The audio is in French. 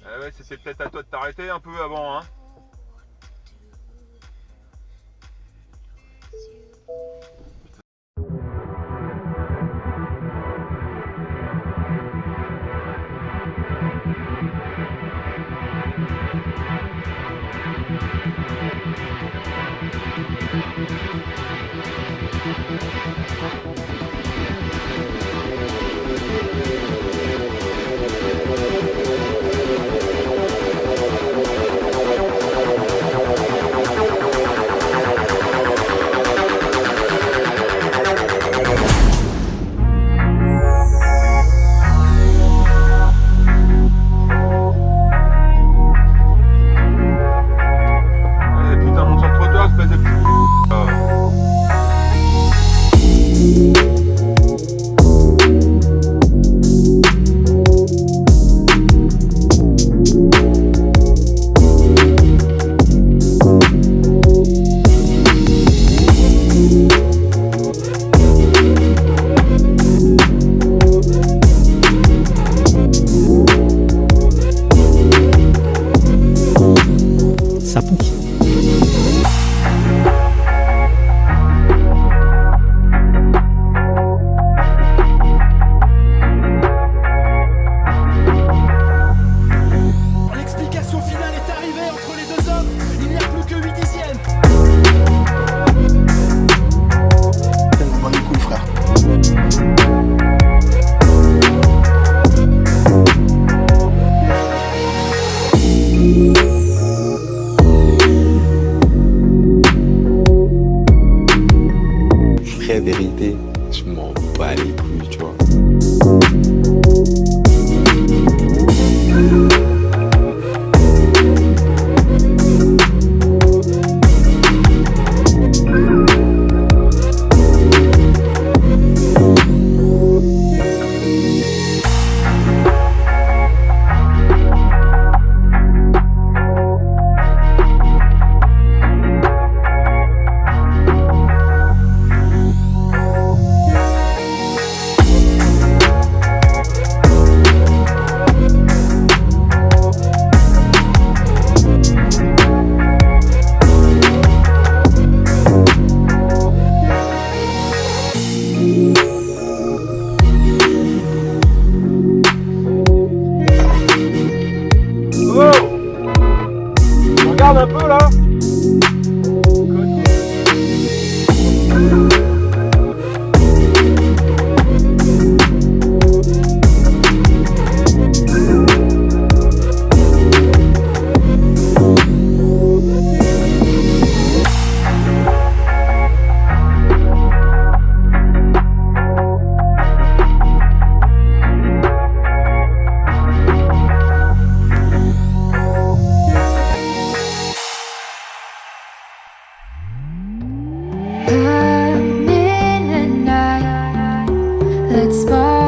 Ah ouais, c'était peut-être à toi de t'arrêter un peu avant, hein. Allez, putain, monte sur le trottoir, espèce de petit. Ça pousse. L'explication finale est arrivée entre les deux hommes. Il n'y a plus que 8 dixièmes. Bon, les couilles, frère. Vraie vérité, je m'en bats les couilles, tu vois. Oh! Regarde un peu là! I'm in a night. Let's spark.